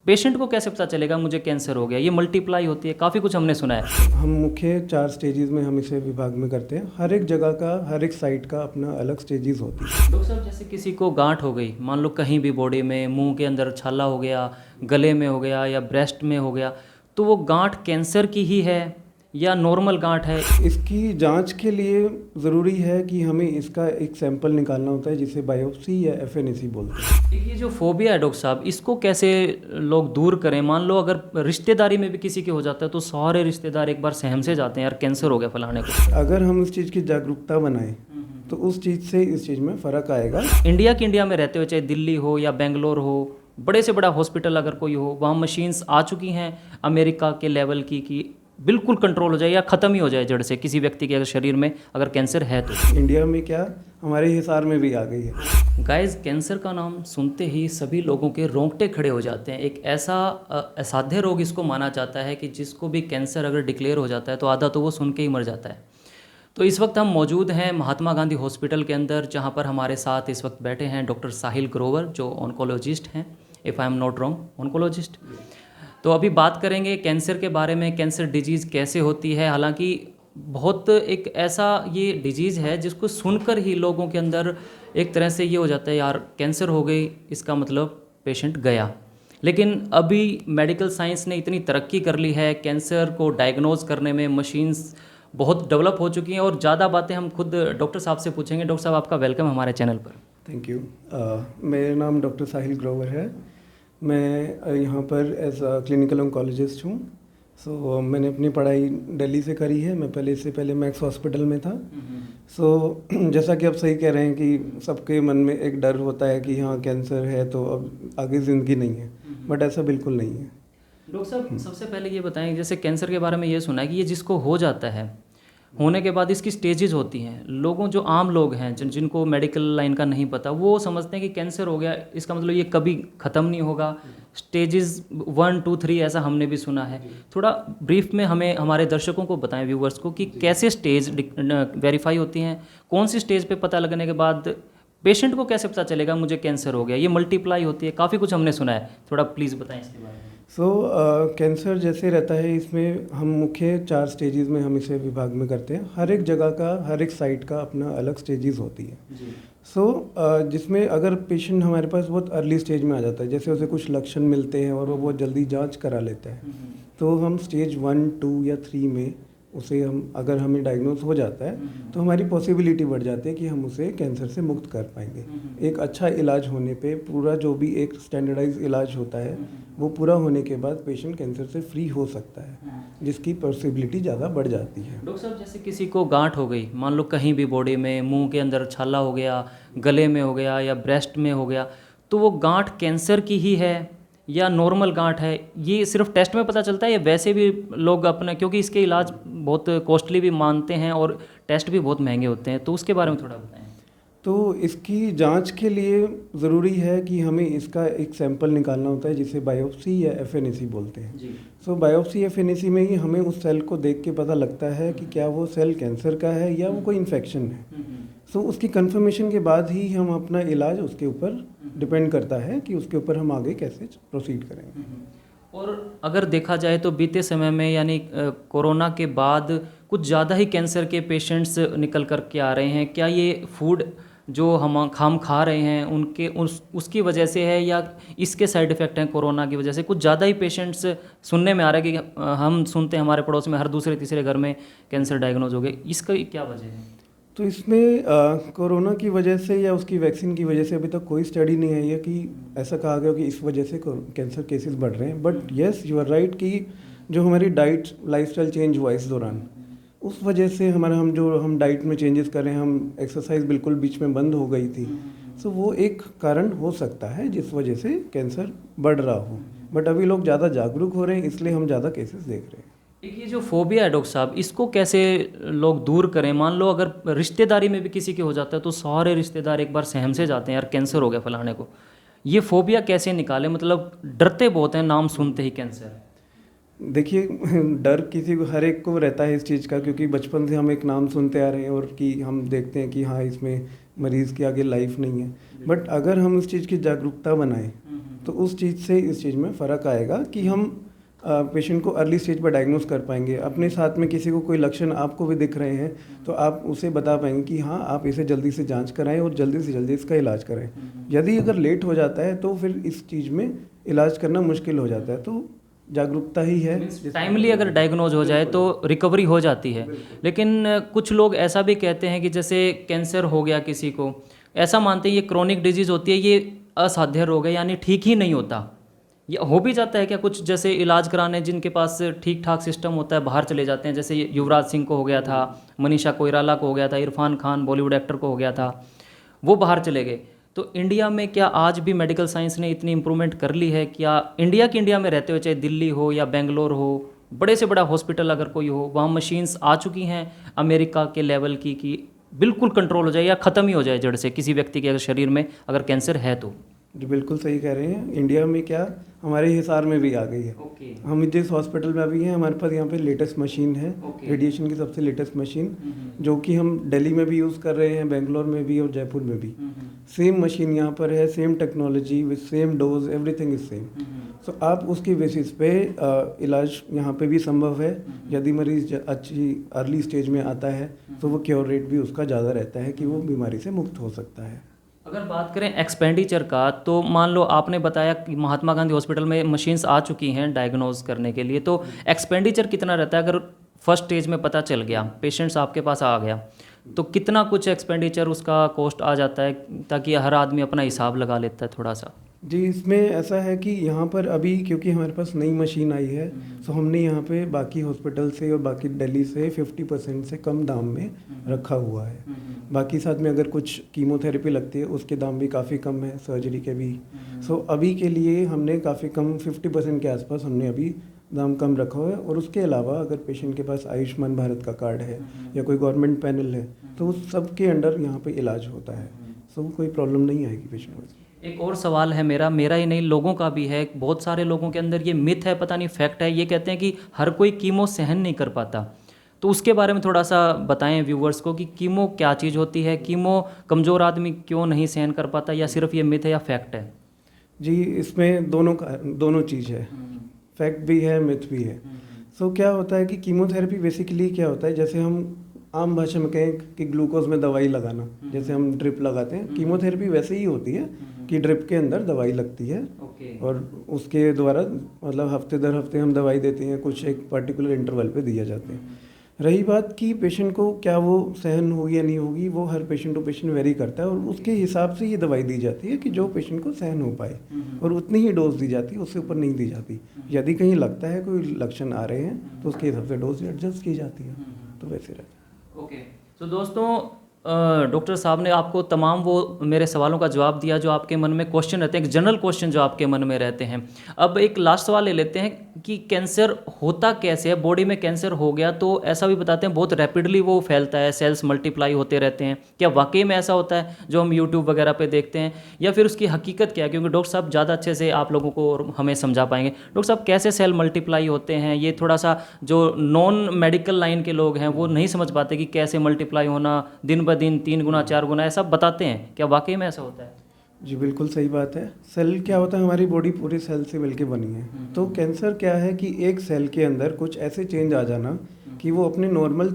Patient को कैसे पता चलेगा मुझे कैंसर हो गया? ये मल्टीप्लाई होती है, काफ़ी कुछ हमने सुना है। हम मुख्य 4 स्टेजेस में हम इसे विभाग में करते हैं। हर एक जगह का, हर एक साइट का अपना अलग स्टेजेस होती है। डॉक्टर साहब, जैसे किसी को गांठ हो गई, मान लो कहीं भी बॉडी में, मुंह के अंदर छाला हो गया, गले में हो गया या ब्रेस्ट में हो गया, तो वो गांठ कैंसर की ही है या नॉर्मल गांठ है? इसकी जांच के लिए ज़रूरी है कि हमें इसका एक सैंपल निकालना होता है, जिसे बायोप्सी या एफएनएसी बोलते हैं। ये जो फोबिया है डॉक्टर साहब, इसको कैसे लोग दूर करें? मान लो अगर रिश्तेदारी में भी किसी के हो जाता है तो सारे रिश्तेदार एक बार सहम से जाते हैं, यार कैंसर हो गया फलाने को। अगर हम इस चीज़ की जागरूकता बनाएं तो उस चीज़ से इस चीज़ में फ़र्क आएगा। इंडिया में रहते हुए, चाहे दिल्ली हो या बेंगलोर हो, बड़े से बड़ा हॉस्पिटल अगर कोई हो, वहाँ मशीन्स आ चुकी हैं अमेरिका के लेवल की कि बिल्कुल कंट्रोल हो जाए या ख़त्म ही हो जाए जड़ से किसी व्यक्ति के अगर शरीर में अगर कैंसर है तो। इंडिया में क्या, हमारे हिसार में भी आ गई है। गाइस, कैंसर का नाम सुनते ही सभी लोगों के रोंगटे खड़े हो जाते हैं। एक ऐसा असाध्य रोग इसको माना जाता है कि जिसको भी कैंसर अगर डिक्लेयर हो जाता है तो आधा तो वो सुन के ही मर जाता है। तो इस वक्त हम मौजूद हैं महात्मा गांधी हॉस्पिटल के अंदर, जहां पर हमारे साथ इस वक्त बैठे हैं डॉक्टर साहिल ग्रोवर, जो ऑन्कोलॉजिस्ट हैं, if I am not wrong, oncologist. तो अभी बात करेंगे कैंसर के बारे में, कैंसर डिजीज़ कैसे होती है। हालांकि बहुत एक ऐसा ये डिजीज़ है जिसको सुनकर ही लोगों के अंदर एक तरह से ये हो जाता है, यार कैंसर हो गई, इसका मतलब पेशेंट गया। लेकिन अभी मेडिकल साइंस ने इतनी तरक्की कर ली है, कैंसर को डायग्नोज करने में मशीन्स बहुत डेवलप हो चुकी हैं, और ज़्यादा बातें हम खुद डॉक्टर साहब से पूछेंगे। डॉक्टर साहब, आपका वेलकम हमारे चैनल पर। Thank you. मेरा नाम डॉक्टर साहिल ग्रोवर है। मैं यहाँ पर एज अ क्लिनिकल ऑन्कोलॉजिस्ट हूँ। सो मैंने अपनी पढ़ाई दिल्ली से करी है। मैं इससे पहले मैक्स हॉस्पिटल में था। सो जैसा कि आप सही कह रहे हैं कि सबके मन में एक डर होता है कि हाँ कैंसर है तो अब आगे ज़िंदगी नहीं है, बट ऐसा बिल्कुल नहीं है। डॉक्टर साहब, सबसे पहले ये बताएं, जैसे कैंसर के बारे में ये सुना है कि ये जिसको हो जाता है, होने के बाद इसकी स्टेजेस होती हैं। लोगों, जो आम लोग हैं, जिनको मेडिकल लाइन का नहीं पता, वो समझते हैं कि कैंसर हो गया, इसका मतलब ये कभी ख़त्म नहीं होगा। स्टेजेस 1 2 3 ऐसा हमने भी सुना है। थोड़ा ब्रीफ में हमें, हमारे दर्शकों को बताएं, व्यूवर्स को, कि कैसे स्टेज वेरीफाई होती हैं, कौन सी स्टेज पे पता लगने के बाद पेशेंट को कैसे पता चलेगा मुझे कैंसर हो गया? ये मल्टीप्लाई होती है, काफ़ी कुछ हमने सुना है, थोड़ा प्लीज़ बताएं इसके बारे में। कैंसर जैसे रहता है, इसमें हम मुख्य 4 स्टेजेस में हम इसे विभाग में करते हैं। हर एक जगह का, हर एक साइट का अपना अलग स्टेजेस होती है। जिसमें अगर पेशेंट हमारे पास बहुत अर्ली स्टेज में आ जाता है, जैसे उसे कुछ लक्षण मिलते हैं और वो बहुत जल्दी जांच करा लेता है, तो हम स्टेज 1 2 या 3 में उसे हम, अगर हमें डायग्नोज हो जाता है तो हमारी पॉसिबिलिटी बढ़ जाती है कि हम उसे कैंसर से मुक्त कर पाएंगे। एक अच्छा इलाज होने पे, पूरा जो भी एक स्टैंडर्डाइज इलाज होता है वो पूरा होने के बाद पेशेंट कैंसर से फ्री हो सकता है, जिसकी पॉसिबिलिटी ज़्यादा बढ़ जाती है। डॉक्टर साहब, जैसे किसी को गांठ हो गई, मान लो कहीं भी बॉडी में, मुंह के अंदर छाला हो गया, गले में हो गया या ब्रेस्ट में हो गया, तो वो गांठ कैंसर की ही है या नॉर्मल गांठ है? ये सिर्फ टेस्ट में पता चलता है या वैसे भी लोग अपने, क्योंकि इसके इलाज बहुत कॉस्टली भी मानते हैं और टेस्ट भी बहुत महंगे होते हैं, तो उसके बारे में थोड़ा बताएं। तो इसकी जांच के लिए ज़रूरी है कि हमें इसका एक सैंपल निकालना होता है, जिसे बायोप्सी या एफएनएसी बोलते हैं। जी। बायोप्सी एफएनएसी में ही हमें उस सेल को देख के पता लगता है कि क्या वो सेल कैंसर का है या वो कोई इन्फेक्शन है। उसकी कंफर्मेशन के बाद ही हम अपना इलाज उसके ऊपर डिपेंड करता है कि उसके ऊपर हम आगे कैसे प्रोसीड करेंगे। और अगर देखा जाए तो बीते समय में, यानी कोरोना के बाद कुछ ज़्यादा ही कैंसर के पेशेंट्स निकल कर के आ रहे हैं। क्या ये फूड जो हम खा रहे हैं उसकी वजह से है, या इसके साइड इफ़ेक्ट हैं कोरोना की वजह से? कुछ ज़्यादा ही पेशेंट्स सुनने में आ रहा है कि हम सुनते हैं हमारे पड़ोस में हर दूसरे तीसरे घर में कैंसर डायग्नोज हो गए, इसका क्या वजह है? तो इसमें कोरोना की वजह से या उसकी वैक्सीन की वजह से अभी तक कोई स्टडी नहीं आई है कि ऐसा कहा गया कि इस वजह से कैंसर केसेस बढ़ रहे हैं। But yes, you are right कि जो हमारी डाइट लाइफस्टाइल चेंज हुआ इस दौरान, उस वजह से हम डाइट में चेंजेस कर रहे हैं, हम एक्सरसाइज बिल्कुल बीच में बंद हो गई थी। वो एक कारण हो सकता है जिस वजह से कैंसर बढ़ रहा हो। बट अभी लोग ज़्यादा जागरूक हो रहे हैं, इसलिए हम ज़्यादा केसेस देख रहे हैं। एक ये जो फोबिया है डॉक्टर साहब, इसको कैसे लोग दूर करें? मान लो अगर रिश्तेदारी में भी किसी के हो जाता है तो सारे रिश्तेदार एक बार सहम से जाते हैं, यार कैंसर हो गया फलाने को। ये फोबिया कैसे निकालें? मतलब डरते बहुत हैं नाम सुनते ही कैंसर। देखिए, डर किसी को, हर एक को रहता है इस चीज़ का, क्योंकि बचपन से हम एक नाम सुनते आ रहे हैं और कि हम देखते हैं कि हाँ इसमें मरीज़ की आगे लाइफ नहीं है। बट अगर हम उस चीज़ की जागरूकता बनाएं तो उस चीज़ से इस चीज़ में फ़र्क आएगा कि हम पेशेंट को अर्ली स्टेज पर डायग्नोस कर पाएंगे। अपने साथ में किसी को कोई लक्षण आपको भी दिख रहे हैं तो आप उसे बता पाएंगे कि हाँ, आप इसे जल्दी से जांच कराएं और जल्दी से जल्दी इसका इलाज करें। यदि अगर लेट हो जाता है तो फिर इस चीज़ में इलाज करना मुश्किल हो जाता है। तो जागरूकता ही है। टाइमली अगर डायग्नोज हो जाए तो रिकवरी हो जाती है। लेकिन कुछ लोग ऐसा भी कहते हैं कि जैसे कैंसर हो गया किसी को, ऐसा मानते हैं ये क्रोनिक डिजीज़ होती है, ये असाध्य रोग है, यानी ठीक ही नहीं होता। ये हो भी जाता है क्या? कुछ जैसे इलाज कराने जिनके पास ठीक ठाक सिस्टम होता है बाहर चले जाते हैं, जैसे युवराज सिंह को हो गया था, मनीषा कोइराला को हो गया था, इरफान खान बॉलीवुड एक्टर को हो गया था, वो बाहर चले गए। तो इंडिया में क्या आज भी मेडिकल साइंस ने इतनी इम्प्रूवमेंट कर ली है? क्या इंडिया में रहते हुए, चाहे दिल्ली हो या बेंगलोर हो, बड़े से बड़ा हॉस्पिटल अगर कोई हो, वहाँ मशीन्स आ चुकी हैं अमेरिका के लेवल की कि बिल्कुल कंट्रोल हो जाए या ख़त्म ही हो जाए जड़ से किसी व्यक्ति के अगर शरीर में अगर कैंसर है तो? जी बिल्कुल सही कह रहे हैं। इंडिया में क्या, हमारे हिसार में भी आ गई है। हम जिस हॉस्पिटल में अभी हैं, हमारे पास यहाँ पे लेटेस्ट मशीन है, रेडिएशन की सबसे लेटेस्ट मशीन, जो कि हम दिल्ली में भी यूज़ कर रहे हैं, बेंगलोर में भी और जयपुर में भी। सेम मशीन यहाँ पर है, same technology with same dose, everything is same. So आप उसकी बेसिस पे इलाज यहाँ पे भी संभव है। यदि मरीज अच्छी अर्ली स्टेज में आता है तो वो क्योर रेट भी उसका ज़्यादा रहता है कि वो बीमारी से मुक्त हो सकता है। अगर बात करें एक्सपेंडिचर का, तो मान लो आपने बताया कि महात्मा गांधी हॉस्पिटल में मशीन्स आ चुकी हैं डायग्नोज करने के लिए, तो एक्सपेंडिचर कितना रहता है? अगर फर्स्ट स्टेज में पता चल गया, पेशेंट्स आपके पास आ गया, तो कितना कुछ एक्सपेंडिचर उसका कॉस्ट आ जाता है, ताकि हर आदमी अपना हिसाब लगा लेता है थोड़ा सा? जी, इसमें ऐसा है कि यहाँ पर अभी क्योंकि हमारे पास नई मशीन आई है, तो हमने यहाँ पे बाकी हॉस्पिटल से और बाकी दिल्ली से 50% से कम दाम में रखा हुआ है। बाकी साथ में अगर कुछ कीमोथेरेपी लगती है उसके दाम भी काफ़ी कम है, सर्जरी के भी। सो अभी के लिए हमने काफ़ी कम 50% के आसपास हमने अभी दाम कम रखा हुआ है। और उसके अलावा अगर पेशेंट के पास आयुष्मान भारत का कार्ड है या कोई गवर्नमेंट पैनल है तो उस सब के अंडर यहाँ पे इलाज होता है। सो कोई प्रॉब्लम नहीं आएगी पेशेंट को। एक और सवाल है मेरा ही नहीं, लोगों का भी है। बहुत सारे लोगों के अंदर ये मिथ है, पता नहीं फैक्ट है, ये कहते हैं कि हर कोई कीमो सहन नहीं कर पाता। तो उसके बारे में थोड़ा सा बताएं व्यूवर्स को कि कीमो क्या चीज़ होती है, कीमो कमज़ोर आदमी क्यों नहीं सहन कर पाता, या सिर्फ ये मिथ है या फैक्ट है? जी, इसमें दोनों चीज़ है, फैक्ट भी है, मिथ भी है। सो क्या होता है कि कीमोथेरेपी बेसिकली क्या होता है, जैसे हम आम भाषा में कहें कि ग्लूकोज में दवाई लगाना, जैसे हम ड्रिप लगाते हैं, कीमोथेरेपी वैसे ही होती है कि ड्रिप के अंदर दवाई लगती है और उसके द्वारा मतलब हफ्ते दर हफ्ते हम दवाई देते हैं, कुछ एक पर्टिकुलर इंटरवल पे दिया जाते हैं। रही बात कि पेशेंट को क्या वो सहन होगी या नहीं होगी, वो हर पेशेंट टू पेशेंट वेरी करता है और उसके हिसाब से ये दवाई दी जाती है कि जो पेशेंट को सहन हो पाए, और उतनी ही डोज दी जाती है, उससे ऊपर नहीं दी जाती। यदि कहीं लगता है कोई लक्षण आ रहे हैं तो उसके हिसाब से डोज एडजस्ट की जाती है, तो वैसे रहता है। ओके, तो दोस्तों डॉक्टर साहब ने आपको तमाम वो मेरे सवालों का जवाब दिया जो आपके मन में क्वेश्चन रहते हैं, एक जनरल क्वेश्चन जो आपके मन में रहते हैं। अब एक लास्ट सवाल ले लेते हैं कि कैंसर होता कैसे है? बॉडी में कैंसर हो गया तो ऐसा भी बताते हैं बहुत रैपिडली वो फैलता है, सेल्स मल्टीप्लाई होते रहते हैं। क्या वाकई में ऐसा होता है जो हम यूट्यूब वगैरह पे देखते हैं, या फिर उसकी हकीकत क्या है? क्योंकि डॉक्टर साहब ज़्यादा अच्छे से आप लोगों को और हमें समझा पाएंगे। डॉक्टर साहब, कैसे सेल मल्टीप्लाई होते हैं? ये थोड़ा सा जो नॉन मेडिकल लाइन के लोग हैं वो नहीं समझ पाते कि कैसे मल्टीप्लाई होना, दिन ब दिन 3 गुना 4 गुना ऐसा बताते हैं। क्या वाकई में ऐसा होता है? जी बिल्कुल सही बात है। सेल क्या होता है, हमारी बॉडी पूरी सेल से मिलके बनी है। तो कैंसर क्या है कि एक सेल के अंदर कुछ ऐसे चेंज आ जाना कि वो अपने नॉर्मल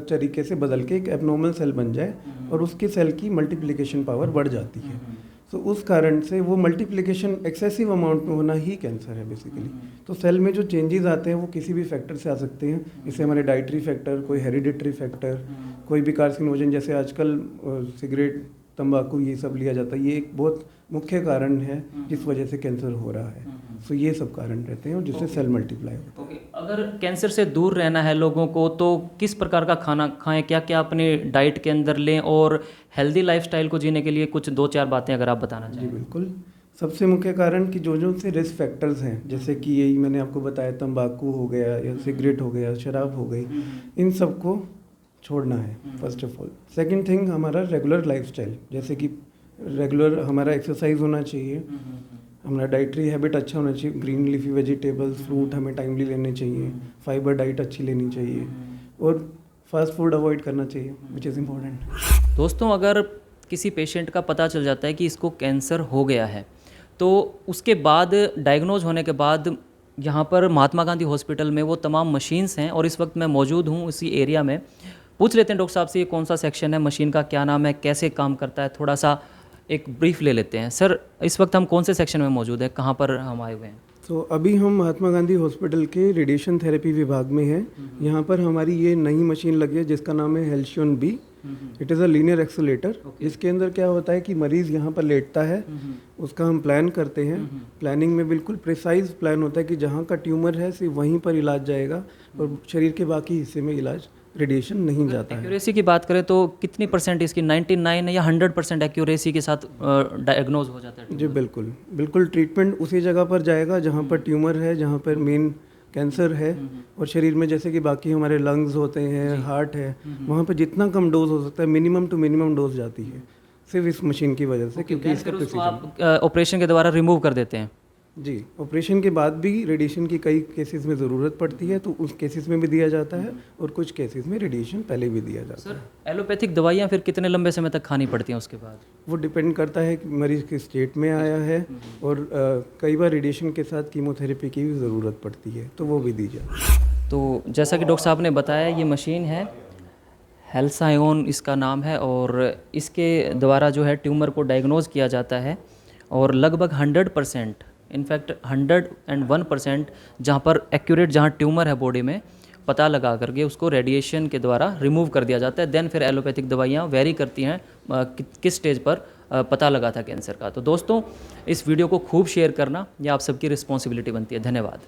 तरीके से बदल के एक एबनॉर्मल सेल बन जाए और उसकी सेल की मल्टीप्लिकेशन पावर बढ़ जाती है। तो उस कारण से वो मल्टीप्लिकेशन एक्सेसिव अमाउंट में होना ही कैंसर है बेसिकली। तो सेल में जो चेंजेस आते हैं वो किसी भी फैक्टर से आ सकते हैं, जैसे हमारे डाइटरी फैक्टर, कोई हेरिडिटरी फैक्टर, कोई भी कार्सिनोजन, जैसे आजकल सिगरेट, तंबाकू, ये सब लिया जाता है, ये एक बहुत मुख्य कारण है जिस वजह से कैंसर हो रहा है। तो ये सब कारण रहते हैं और जिससे सेल मल्टीप्लाई होता है। अगर कैंसर से दूर रहना है लोगों को तो किस प्रकार का खाना खाएं, क्या क्या अपने डाइट के अंदर लें, और हेल्दी लाइफस्टाइल को जीने के लिए कुछ 2-4 बातें अगर आप बताना चाहें? जी बिल्कुल। सबसे मुख्य कारण कि जो से रिस्क फैक्टर्स हैं, जैसे कि यही मैंने आपको बताया, तंबाकू हो गया या सिगरेट हो गया, शराब हो गई, इन सब को छोड़ना है first of all. Second thing, हमारा रेगुलर लाइफस्टाइल, जैसे कि रेगुलर हमारा एक्सरसाइज होना चाहिए, हमारा डाइटरी हैबिट अच्छा होना चाहिए, ग्रीन लीफी वेजिटेबल्स, फ्रूट हमें टाइमली लेने चाहिए, फाइबर डाइट अच्छी लेनी चाहिए और फास्ट फूड अवॉइड करना चाहिए, विच इज़ इम्पोर्टेंट। दोस्तों, अगर किसी पेशेंट का पता चल जाता है कि इसको कैंसर हो गया है, तो उसके बाद डायग्नोज होने के बाद यहाँ पर महात्मा गांधी हॉस्पिटल में वो तमाम मशीन्स हैं और इस वक्त मैं मौजूद हूँ उसी एरिया में। पूछ लेते हैं डॉक्टर साहब से ये कौन सा सेक्शन है, मशीन का क्या नाम है, कैसे काम करता है, थोड़ा सा एक ब्रीफ ले लेते हैं। सर इस वक्त हम कौन से सेक्शन में मौजूद हैं, कहाँ पर हम आए हुए हैं? तो अभी हम महात्मा गांधी हॉस्पिटल के रेडिएशन थेरेपी विभाग में हैं। यहाँ पर हमारी ये नई मशीन लगी है जिसका नाम है Halcyon B. It is a linear accelerator. इसके अंदर क्या होता है कि मरीज़ यहाँ पर लेटता है, उसका हम प्लान करते हैं। प्लानिंग में बिल्कुल प्रिसाइज प्लान होता है कि जहाँ का ट्यूमर है सिर्फ वहीं पर इलाज जाएगा और शरीर के बाकी हिस्से में इलाज रेडिएशन नहीं जाता है। एक्यूरेसी की बात करें तो कितनी परसेंट इसकी 99 या 100% एक्यूरेसी के साथ डायग्नोज हो जाता है? जी बिल्कुल बिल्कुल, ट्रीटमेंट उसी जगह पर जाएगा जहाँ पर ट्यूमर है, जहाँ पर मेन कैंसर है। और शरीर में जैसे कि बाकी हमारे लंग्स होते हैं, हार्ट है, वहाँ पर जितना कम डोज हो सकता है मिनिमम टू मिनिमम डोज जाती है सिर्फ इस मशीन की वजह से, क्योंकि इसका फिर उसको आप ऑपरेशन के द्वारा रिमूव कर देते हैं? जी, ऑपरेशन के बाद भी रेडिएशन की कई केसेस में ज़रूरत पड़ती है तो उस केसेस में भी दिया जाता है और कुछ केसेस में रेडिएशन पहले भी दिया जाता है। सर एलोपैथिक दवाइयाँ फिर कितने लंबे समय तक खानी पड़ती हैं उसके बाद? वो डिपेंड करता है कि मरीज़ किस स्टेट में आया है और कई बार रेडिएशन के साथ कीमोथेरेपी की भी ज़रूरत पड़ती है तो वो भी दी जाती है। तो जैसा कि डॉक्टर साहब ने बताया ये मशीन है, हेल्सायोन इसका नाम है और इसके द्वारा जो है ट्यूमर को डायग्नोज किया जाता है और लगभग 100%, इनफैक्ट 101% जहाँ पर एक्यूरेट जहाँ ट्यूमर है बॉडी में पता लगा करके उसको रेडिएशन के द्वारा रिमूव कर दिया जाता है। देन फिर एलोपैथिक दवाइयाँ वेरी करती हैं किस स्टेज पर पता लगा था कैंसर का। तो दोस्तों इस वीडियो को खूब शेयर करना, ये आप सबकी रिस्पॉन्सिबिलिटी बनती है। धन्यवाद।